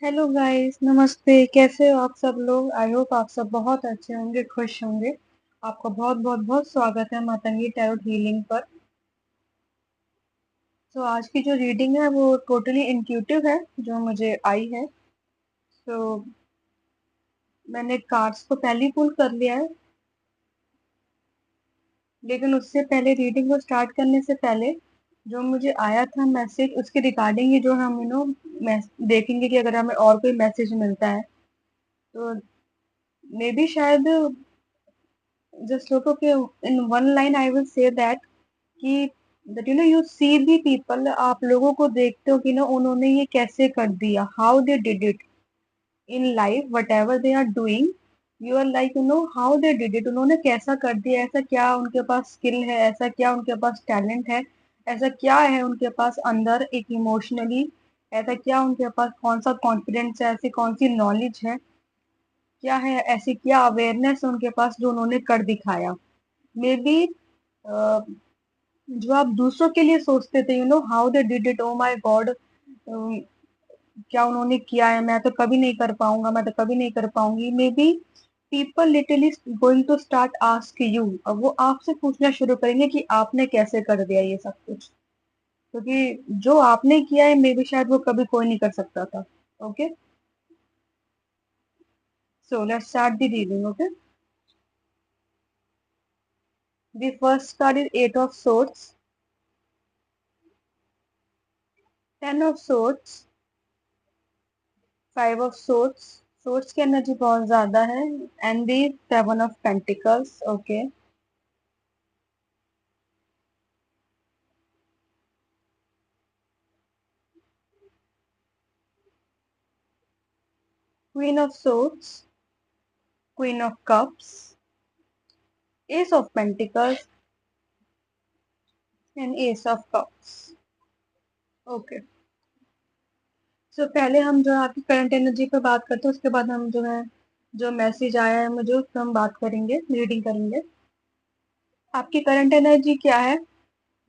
Hello guys, नमस्ते। कैसे हो आप सब लोग? आई होप आप सब बहुत अच्छे होंगे, खुश होंगे। आपका बहुत बहुत बहुत स्वागत है मातंगी टैरोट हीलिंग पर। तो आज की जो रीडिंग है वो टोटली इंट्यूटिव है, जो मुझे आई है। तो मैंने कार्ड्स को पहले ही पुल कर लिया है, लेकिन उससे पहले रीडिंग को स्टार्ट करने से पहले जो मुझे आया था मैसेज, उसके रिगार्डिंग ही जो हम देखेंगे कि अगर हमें और कोई मैसेज मिलता है तो मे बी शायद जस्ट लोगों के in one line I will say that कि यू सी दी पीपल, आप लोगों को देखते हो कि ना उन्होंने ये कैसे कर दिया, how they did it in life, whatever they are doing. You are like how they did it, उन्होंने कैसा कर दिया, ऐसा क्या उनके पास स्किल है, ऐसा क्या उनके पास टैलेंट है, ऐसा क्या है उनके पास अंदर एक इमोशनली, ऐसा क्या उनके पास कौन सा कॉन्फिडेंस है, ऐसी कौन सी नॉलेज है, क्या है ऐसी क्या अवेयरनेस है उनके पास जो उन्होंने कर दिखाया। मे बी जो आप दूसरों के लिए सोचते थे, how they did it, oh my God, क्या उन्होंने किया है, मैं तो कभी नहीं कर पाऊंगा, मैं तो कभी नहीं कर पाऊंगी। Maybe people literally going to start ask you, अब वो आपसे पूछना शुरू करेंगे कि आपने कैसे कर दिया ये सब कुछ, क्योंकि जो आपने किया है मे बी शायद वो कभी कोई नहीं कर सकता था। Okay, so let's start the reading. Okay, the first card is eight of swords, ten of swords, five of swords, swords की एनर्जी बहुत ज्यादा है, and the seven of pentacles. Okay, queen of swords, queen of cups, ace of pentacles and ace of cups. Okay, so पहले हम जो है आपकी current energy पे बात करते हैं, उसके बाद हम जो है जो मैसेज आया है मुझे उस पर हम बात करेंगे, रीडिंग करेंगे। आपकी करंट एनर्जी क्या है?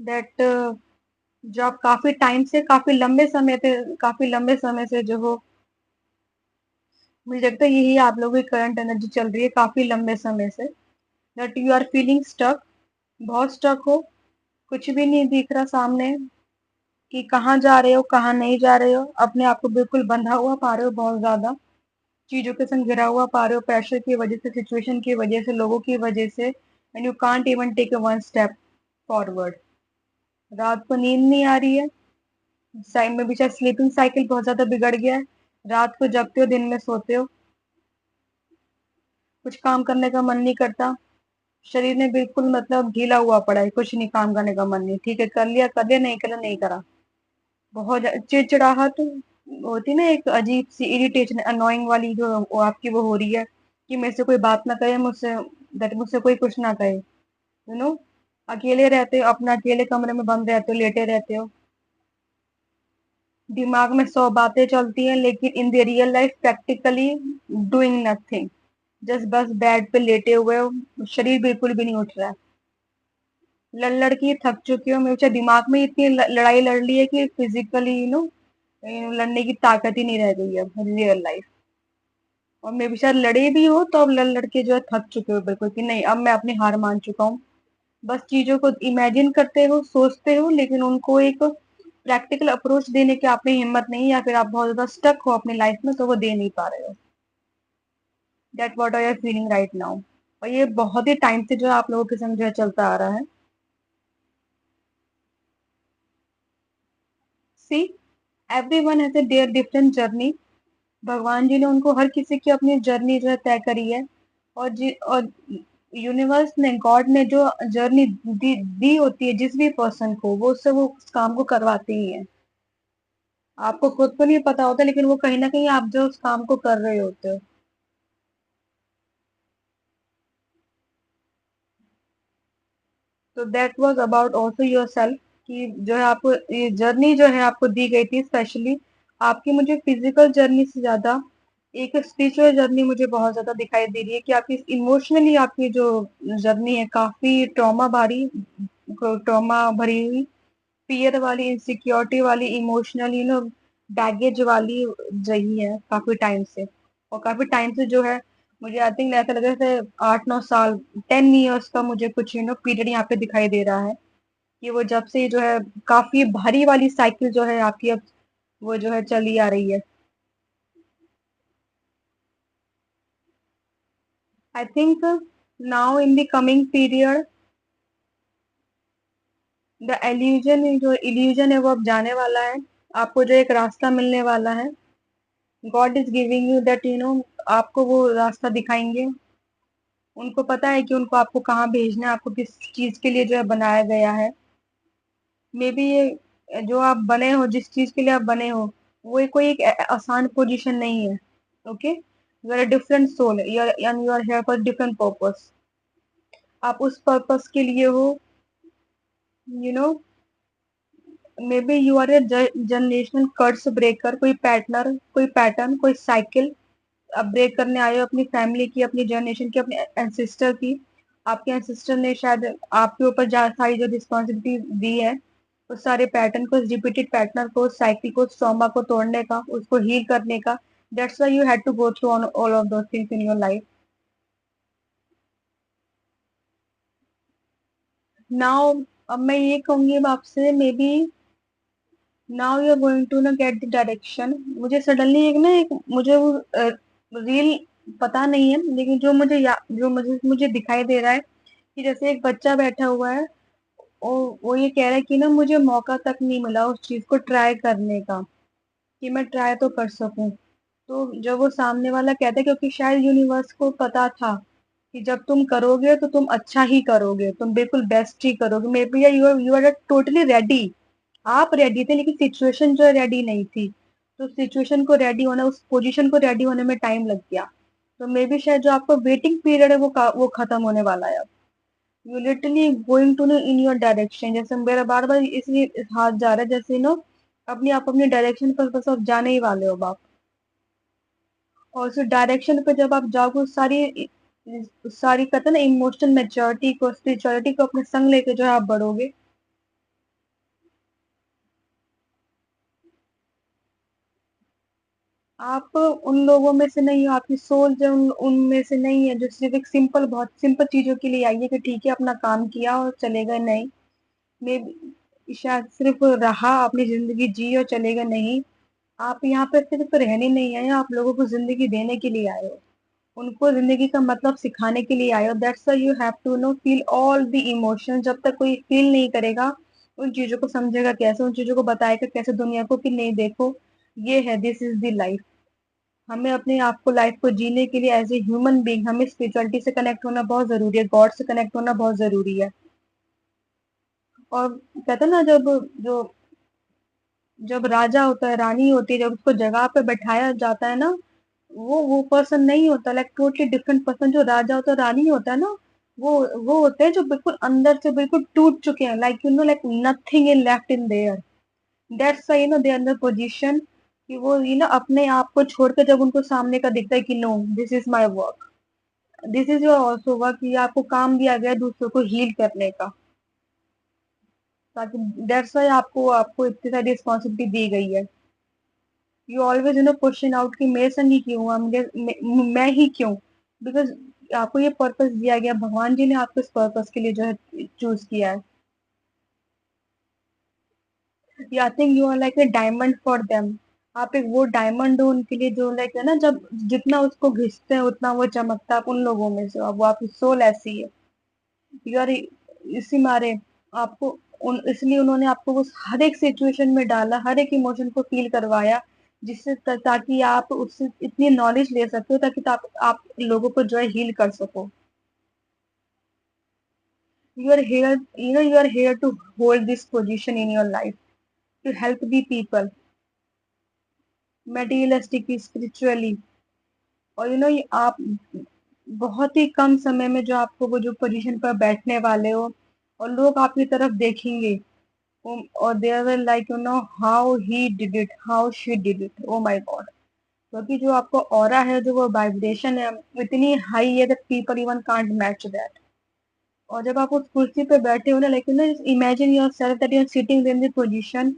दैट जो आप काफी टाइम से, काफी लंबे समय से जो हो, मुझे लगता है यही आप लोगों की करंट एनर्जी चल रही है काफी लंबे समय से। That you are feeling stuck, बहुत स्टक हो, कुछ भी नहीं दिख रहा सामने कि कहाँ जा रहे हो कहाँ नहीं जा रहे हो, अपने आप को बिल्कुल बंधा हुआ पा रहे हो, बहुत ज्यादा चीजों के संग घिरा हुआ पा रहे हो, प्रेशर की वजह से, सिचुएशन की वजह से, लोगों की वजह से, and you can't even take a one step forward. रात को नींद नहीं आ रही है, साइड में भी शायद स्लीपिंग साइकिल बहुत ज्यादा बिगड़ गया है, रात को जगते हो, दिन में सोते हो, कुछ काम करने का मन नहीं करता, शरीर में बिल्कुल ढीला हुआ पड़ा है, कुछ नहीं काम करने का मन नहीं, ठीक है कर लिया, नहीं करा नहीं करा। बहुत चिड़चिड़ाहट होती ना, एक अजीब सी इरिटेशन, अनोइंग वाली जो वो आपकी वो हो रही है कि मेरे से कोई बात ना करे, मुझसे दैट मुझसे कोई कुछ ना कहे, नो। अकेले रहते हो, अपना अकेले कमरे में बंद रहते हो, लेटे रहते हो, दिमाग में 100 बातें चलती हैं, लेकिन in the real life practically doing nothing, just बस बेड पे लेटे हुए हो, शरीर बिल्कुल भी नहीं उठ रहा है, लड़ लड़ के थक चुके हो, मेरे दिमाग में इतनी लड़ाई लड़ ली है कि फिजिकली लड़ने की ताकत ही नहीं रह गई है रियल लाइफ। और मे भी शायद लड़े भी हो तो अब लड़ लड़ के जो है थक चुके हो बिल्कुल, कि नहीं अब मैं अपनी हार मान चुका हूँ। बस चीजों को इमेजिन करते हो, सोचते हो, लेकिन उनको एक प्रैक्टिकल अप्रोच देने की आप में हिम्मत नहीं, या फिर आप बहुत ज्यादा स्टक हो अपनी लाइफ में तो वो दे नहीं पा रहे हो। That what I R feeling right now. और ये बहुत ही टाइम से जो है आप लोगों के संग जो है चलता आ रहा है। See, everyone has a their different journey. भगवान जी ने उनको, हर किसी की अपनी जर्नी जो है तय करी है। और यूनिवर्स ने, गॉड ने जो जर्नी दी होती है जिस भी पर्सन को, वो उससे वो उस काम को करवाते ही है। आपको खुद को नहीं पता होता, लेकिन वो कहीं ना कहीं आप जो उस काम को कर रहे होते हो। तो that was about also your self, कि जो है आपको ये जर्नी जो है आपको दी गई थी स्पेशली आपकी, मुझे फिजिकल जर्नी से ज्यादा एक स्पिरिचुअल जर्नी मुझे बहुत ज्यादा दिखाई दे रही है, कि आपकी इमोशनली आपकी जो जर्नी है काफी ट्रॉमा भरी हुई, फियर वाली, इनसिक्योरिटी वाली, इमोशनली बैगेज वाली रही है काफी टाइम से। और काफी टाइम से जो है, मुझे आई थिंक ऐसा लग रहा है 8-9 साल, 10 इयर्स का मुझे कुछ पीरियड यहाँ पे दिखाई दे रहा है कि वो जब से जो है काफी भारी वाली साइकिल जो है आपकी अब वो जो है चली आ रही है। I think now in the coming period the illusion है वो अब जाने वाला है। आपको जो एक रास्ता मिलने वाला है, God is giving you that आपको वो रास्ता दिखाएंगे। उनको पता है कि उनको आपको कहाँ भेजना है, आपको किस चीज के लिए जो है बनाया गया है। मे बी ये जो आप बने हो, जिस चीज के लिए आप बने हो, वो कोई एक आसान पोजीशन नहीं है। Okay, you are a different soul, you are here for different purpose. आप उस पर्पस के लिए हो, you know. Maybe you are a generational curse breaker, कोई पैटर्न कोई साइकिल आप ब्रेक करने आए हो अपनी फैमिली की, अपनी जनरेशन की, अपने एंसिस्टर की। आपके एंसिस्टर ने शायद आपके ऊपर सारी जो रिस्पॉन्सिबिलिटी दी है, उस सारे पैटर्न को, रिपीटेड पैटर्न को, साइकिल को, ट्रॉमा को तोड़ने का, उसको हील करने का। That's why you had to go through all of those things in your life. Now अब मैं ये कहूंगी अब आपसे, maybe now you are going to ना गेट द डायरेक्शन। मुझे सडनली एक मुझे वो रील पता नहीं है, लेकिन जो मुझे दिखाई दे रहा है कि जैसे एक बच्चा बैठा हुआ है, वो ये कह रहा है कि ना मुझे मौका तक नहीं मिला उस चीज को ट्राई करने का, कि मैं ट्राई तो कर सकूं। तो जब वो सामने वाला कहता है, क्योंकि शायद यूनिवर्स को पता था कि जब तुम करोगे तो तुम अच्छा ही करोगे, तुम बिल्कुल बेस्ट ही करोगे। Maybe you are totally ready, आप रेडी थे, लेकिन सिचुएशन जो है रेडी नहीं थी। तो सिचुएशन को रेडी होना, उस पोजीशन को रेडी होने में टाइम लग गया। तो मे बी शायद जो आपका वेटिंग पीरियड है वो खत्म होने वाला है अब। You literally going to know in your direction. जैसे मेरा बार बार इसलिए हाथ जा रहा है, जैसे आप अपनी डायरेक्शन पर बस आप जाने ही वाले हो आप। और उस डायरेक्शन पे जब आप जाओगे, उस सारी कहते हैं ना इमोशनल मेच्योरिटी को, स्पिरिचुअलिटी को अपने संग लेके जो है आप बढ़ोगे। आप उन लोगों में से नहीं हो, आपकी सोल जो उनमें से नहीं है, जो सिर्फ एक सिंपल, बहुत सिंपल चीजों के लिए आई है कि ठीक है अपना काम किया और चले गए। नहीं, मे शायद सिर्फ रहा, अपनी जिंदगी जी और चले गए। नहीं, आप यहाँ पे सिर्फ रहने नहीं आए हो, आप लोगों को जिंदगी देने के लिए आए हो, उनको जिंदगी का मतलब सिखाने के लिए आए हो। That's why you have to know feel all the emotion. जब तक कोई फील नहीं करेगा, उन चीजों को समझेगा कैसे, उन चीजों को बताएगा कैसे दुनिया को कि नहीं देखो, ये है, दिस इज द लाइफ। हमें अपने आप को, लाइफ को जीने के लिए एज ए ह्यूमन बीइंग, हमें स्पिरिचुअलिटी से कनेक्ट होना बहुत जरूरी है, गॉड से कनेक्ट होना बहुत जरूरी है। और कहते हैं ना, जो जब राजा होता है, रानी होती है, जब उसको जगह पे बैठाया जाता है ना, वो पर्सन नहीं होता, लाइक टोटली डिफरेंट पर्सन। जो राजा होता है, रानी होता है ना, वो होते हैं जो बिल्कुल अंदर से बिल्कुल टूट चुके हैं, like like nothing in left in there. That's why they are in the position कि वो अपने आप को छोड़ के जब उनको सामने का दिखता है कि no, this is my work, this is your also work, ये आपको काम दिया गया है दूसरों को हील करने का। ताकि दैट्स व्हाई आपको आपको इतनी सारी रिस्पॉन्सिबिलिटी दी गई है। यू ऑलवेज क्वेश्चन आउट कि मेरे संग ही क्यों हुआ, मैं ही क्यों। बिकॉज आपको ये पर्पस दिया गया, भगवान जी ने आपको इस पर्पस के लिए जो है चूज किया है। I think you are like a diamond for them. आप एक वो डायमंड हो उनके लिए, जो लाइक है ना, जब जितना उसको घिसते हैं उतना वो चमकता है। आप उन लोगों में से हो, अब वो आपकी सोल ऐसी है। यू आर इसी मारे आपको इसलिए उन्होंने आपको उस हर एक सिचुएशन में डाला, हर एक इमोशन को फील करवाया, जिससे ताकि आप उससे इतनी नॉलेज ले सकते हो, ताकि आप लोगों को जो है हील कर सको। You are here to hold this position in your life, to help the people, materialistically, spiritually. और आप बहुत ही कम समय में जो आपको वो जो पोजीशन पर बैठने वाले हो, और लोग आपकी तरफ देखेंगे, और they are like how he did it, how she did it, oh my god. क्योंकि जो आपको ऑरा है, जो वो वाइब्रेशन है, इतनी हाई है that people even can't match that. और जब आप उस कुर्सी पे बैठे हो ना, like imagine yourself that you are sitting in the position,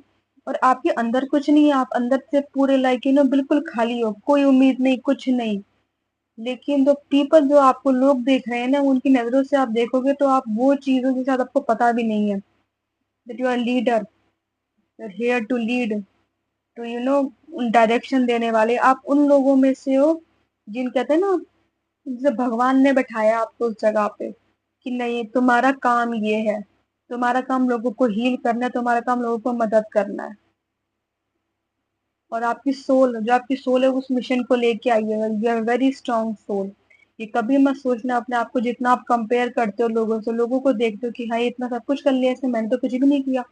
और आपके अंदर कुछ नहीं है, आप अंदर से पूरे लाइक बिल्कुल खाली हो, कोई उम्मीद नहीं, कुछ नहीं। लेकिन जो पीपल, जो आपको लोग देख रहे हैं ना, उनकी नजरों से आप देखोगे तो आप वो चीजों के साथ आपको पता भी नहीं है that you are leader, you are here to lead, तो डायरेक्शन देने वाले आप उन लोगों में से हो जिन कहते हैं ना, जैसे भगवान ने बैठाया आपको उस जगह पे कि नहीं, तुम्हारा काम ये है, तुम्हारा काम लोगों को हील करना है, तुम्हारा काम लोगों को मदद करना है। और आपकी सोल, जो आपकी सोल है, उस मिशन को लेके आई है, you are very strong soul. ये कभी मत सोचना अपने आप को, जितना आप कंपेयर करते हो लोगों से, लोगों को देखते हो कि हाँ, ये इतना सब कुछ कर लिया, ऐसे मैंने तो कुछ भी नहीं किया।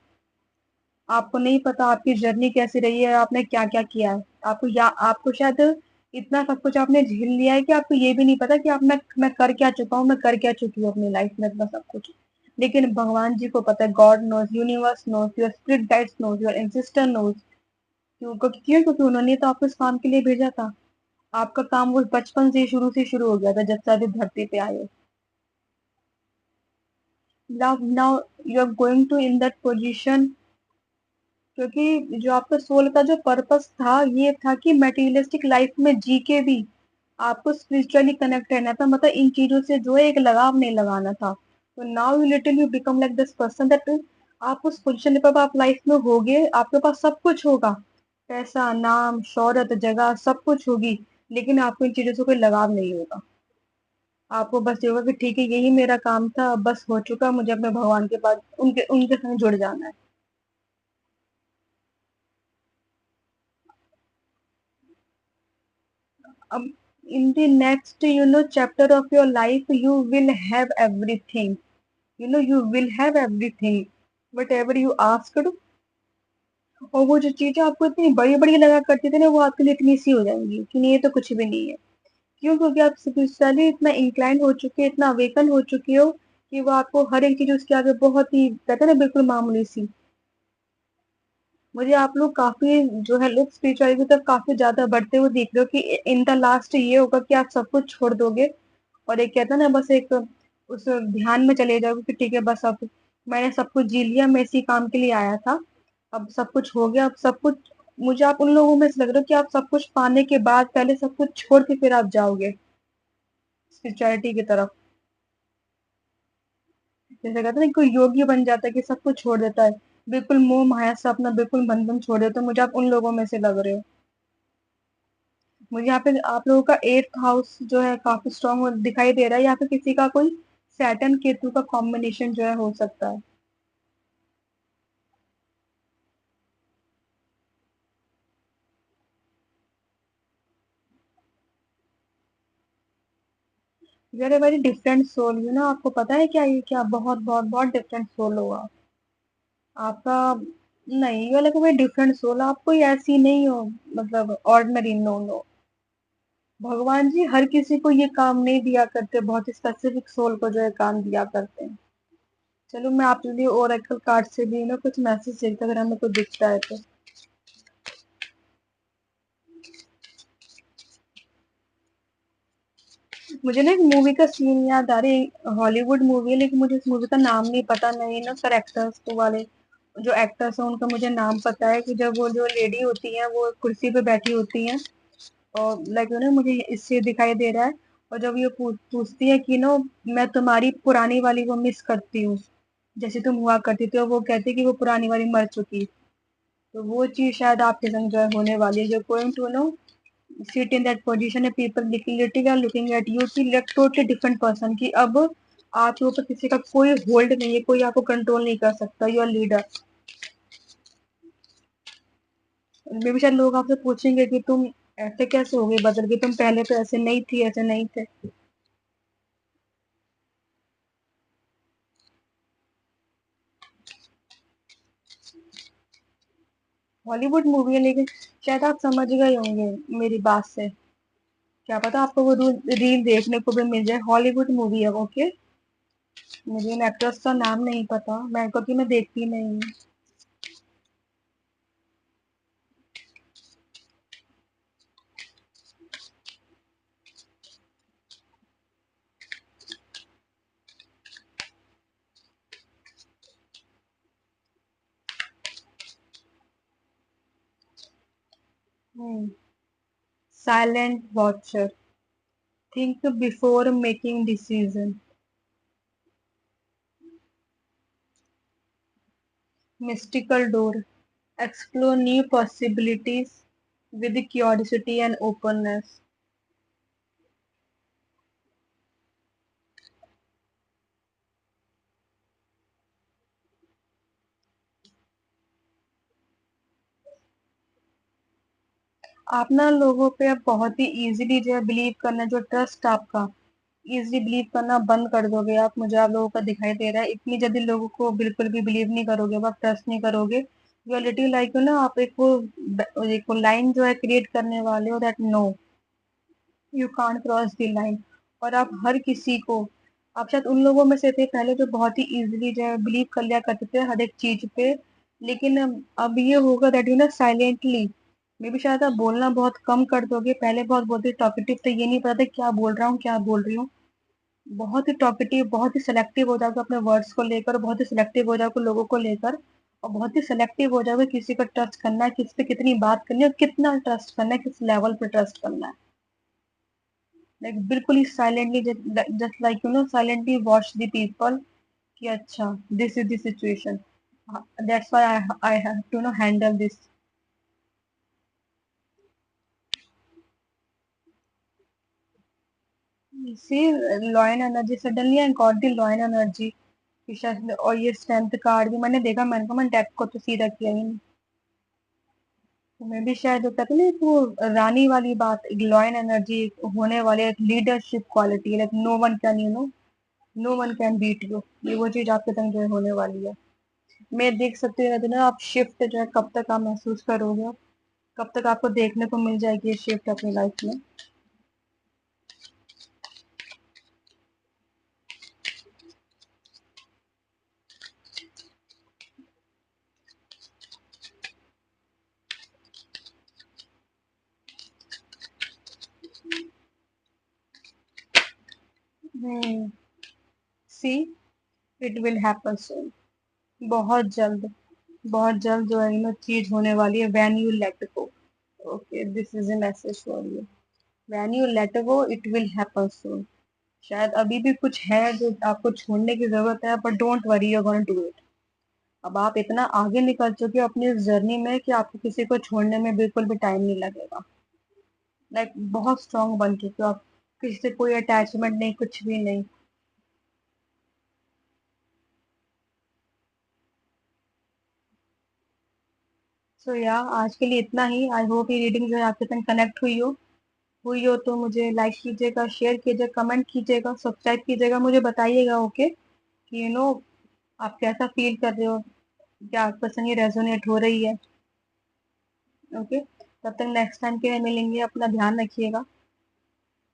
आपको नहीं पता आपकी जर्नी कैसी रही है, आपने क्या क्या किया है। आपको शायद इतना सब कुछ आपने झेल लिया है कि आपको ये भी नहीं पता कि मैं कर क्या चुका हूँ, मैं कर क्या चुकी हूँ अपनी लाइफ में, इतना सब कुछ। लेकिन भगवान जी को पता है, god knows, universe knows, your spirit guides knows, your ancestor knows. क्योंकि उन्होंने तो आपको इस काम के लिए भेजा था। आपका काम वो बचपन से ही शुरू हो गया था, जब से आप इस धरती पे आए हो। Now you are going to in that position, क्योंकि जो आपका सोल का जो पर्पस था, ये था कि मटेरियलिस्टिक लाइफ में जी के भी आपको स्पिरिचुअली कनेक्ट रहना था, मतलब इन चीजों से जो है एक लगाव नहीं लगाना था। तो now you little you become like this person that आप उस पोजिशन पे आप लाइफ में होगे, आपके पास सब कुछ होगा, पैसा, नाम, शोहरत, जगह, सब कुछ होगी। लेकिन आपको इन चीजों से कोई लगाव नहीं होगा। आपको बस ये होगा कि ठीक है, यही मेरा काम था, अब बस हो चुका, मुझे अपने भगवान के पास उनके उनके संग जुड़ जाना है। अब in the next chapter of your life, you will have everything, you will have everything whatever you asked। और वो जो चीजें आपको इतनी बड़ी बड़ी लगा करती थी ना, वो आपके लिए इतनी सी हो जाएंगी कि नहीं, ये तो कुछ भी नहीं है। क्यों? क्योंकि आप स्पिरिचुअली इतना इंक्लाइन हो चुके, इतना अवेकन हो चुके हो कि वो आपको हर एक चीज उसके आगे बहुत ही, कहते हैं ना, बिल्कुल मामूली सी। मुझे आप लोग काफी, जो है लोग स्पिरिचुअलिटी की तरफ काफी ज्यादा बढ़ते हुए दिख रहे हो कि इन द लास्ट ये होगा कि आप सब कुछ छोड़ दोगे, और एक कहता है ना, बस एक उस ध्यान में चले जाओगे कि ठीक है, बस अब मैंने सब कुछ जी लिया, मैं इसी काम के लिए आया था, अब सब कुछ हो गया, अब सब कुछ। मुझे आप उन लोगों में से लग रहा हो कि आप सब कुछ पाने के बाद पहले सब कुछ छोड़ के फिर आप जाओगे स्पिरिचुअलिटी की तरफ। जैसे कहते हैं ना, कोई योगी बन जाता है कि सब कुछ छोड़ देता है, बिल्कुल मोह माया से अपना बिल्कुल बंधन छोड़ देता है। मुझे आप उन लोगों में से लग रहे हो। मुझे यहाँ पे आप लोगों का 8th हाउस जो है काफी स्ट्रांग दिखाई दे रहा है, या फिर किसी का कोई सैटर्न केतु का कॉम्बिनेशन जो है हो सकता है। वेरी वेरी डिफरेंट सोल, आपको पता है क्या, ये क्या बहुत बहुत बहुत डिफरेंट सोल होगा आपका। नहीं, ये वाला कोई डिफरेंट सोल, आप कोई ऐसी नहीं हो, मतलब ऑर्डिनरी, नो नो। भगवान जी हर किसी को ये काम नहीं दिया करते, बहुत स्पेसिफिक सोल को जो है काम दिया करते हैं। चलो, मैं आपके लिए ओरेकल कार्ड से भी कुछ मैसेज देखता, अगर हमें कुछ दिखता है तो। मुझे ना एक मूवी का सीन याद आ रही है, हॉलीवुड मूवी है, लेकिन मुझे इस मूवी का नाम नहीं पता, नहीं ना सर, एक्टर्स को वाले जो एक्टर्स हैं उनका मुझे नाम पता है, कि जब वो जो लेडी होती है वो कुर्सी पे बैठी होती है, और लाइक मुझे इससे दिखाई दे रहा है। और जब ये पूछती है कि मैं तुम्हारी पुरानी वाली वो मिस करती हूँ, जैसे तुम हुआ करती थी, और वो कहती है कि वो पुरानी वाली मर चुकी। तो वो चीज शायद आपके संग जो है होने वाली है, जो going to sit in that position है, people literally are looking at you कि like totally different person, कि अब आपके ऊपर किसी का कोई होल्ड नहीं है, कोई आपको कंट्रोल नहीं कर सकता, यू आर लीडर। मे भी शायद लोग आपसे पूछेंगे कि तुम ऐसे कैसे हो गए बदल के, तुम पहले तो ऐसे नहीं थी, ऐसे नहीं थे। हॉलीवुड मूवी है, लेकिन शायद आप समझ गए होंगे मेरी बात से। क्या पता आपको वो रील देखने को भी मिल जाए, हॉलीवुड मूवी है, ओके। मुझे इन एक्टर्स का नाम नहीं पता, मैं क्योंकि मैं देखती नहीं हूँ। Silent watcher, think before making decision, mystical door, explore new possibilities with curiosity and openness. आप ना लोगों पे अब बहुत ही इजीली जो है बिलीव करना, जो ट्रस्ट आपका इजीली बिलीव करना बंद कर दोगे आप, मुझे आप लोगों का दिखाई दे रहा है। इतनी जल्दी लोगों को बिल्कुल भी बिलीव नहीं करोगे, आप ट्रस्ट नहीं करोगे। You are little like you ना, आप एक वो लाइन जो है क्रिएट करने वाले हो, that no you can't cross the line. और आप हर किसी को, आप शायद उन लोगों में से थे पहले जो बहुत ही इजीली जो है बिलीव कर लिया करते थे हर एक चीज पे, लेकिन अब ये होगा दैट यू ना साइलेंटली मे भी शायद आप बोलना बहुत कम कर दोगे। पहले बहुत बोलते टॉकेटिव थे, ये नहीं पता था क्या बोल रहा हूँ क्या बोल रही हूँ। बहुत ही टॉकेटिव, बहुत ही सिलेक्टिव हो जाओगे अपने वर्ड्स को लेकर, बहुत ही सिलेक्टिव हो जाओगे लोगों को लेकर, और बहुत ही सिलेक्टिव हो जाओगे किसी को ट्रस्ट करना है, किस पे कितनी बात करनी है और कितना ट्रस्ट करना है, किस लेवल पे ट्रस्ट करना है। लाइक बिल्कुल ही silently, just like you know silently watch the people कि अच्छा this is the situation, that's why I have to know handle this. See lion energy, suddenly I got the lion energy, और ये strength card भी मैंने देखा, मैंने कहा मैं डेक को तो सीधा किया ही नहीं। तो मैं भी शायद वो कहते हैं ना, एक वो रानी वाली बात, एक लॉयन एनर्जी होने वाली, एक leadership quality, like no one can you know, no one can beat you, ये वो चीज आपके संग जो है होने वाली है। मैं देख सकती हूँ ना, आप शिफ्ट जो है कब तक आप महसूस करोगे, कब तक आपको देखने को मिल जाएगी ये शिफ्ट अपनी लाइफ में। हम्म। सी, इट विल हैपन सून, बहुत जल्द, बहुत जल्द जो है ना चीज होने वाली है, when you let go. Okay, this is a message for you, when you let go it will happen soon. शायद अभी भी कुछ है जो आपको छोड़ने की जरूरत है, but don't worry, you gonna do it. अब आप इतना आगे निकल चुके हो अपनी इस जर्नी में कि आपको किसी को छोड़ने में बिल्कुल भी टाइम नहीं लगेगा। लाइक बहुत स्ट्रांग बन चुके हो आप, किसी से कोई अटैचमेंट नहीं, कुछ भी नहीं। सो या आज के लिए इतना ही। आई होप ये रीडिंग जो है आपके साथ कनेक्ट हुई हो तो मुझे लाइक कीजिएगा, शेयर कीजिएगा, कमेंट कीजिएगा, सब्सक्राइब कीजिएगा, मुझे बताइएगा ओके कि यू नो आप कैसा फील कर रहे हो, क्या आपका संग ये रेजोनेट हो रही है। ओके, तब तक नेक्स्ट टाइम के लिए मिलेंगे, अपना ध्यान रखिएगा।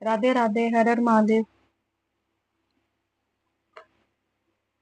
राधे राधे, हर हर महादेव।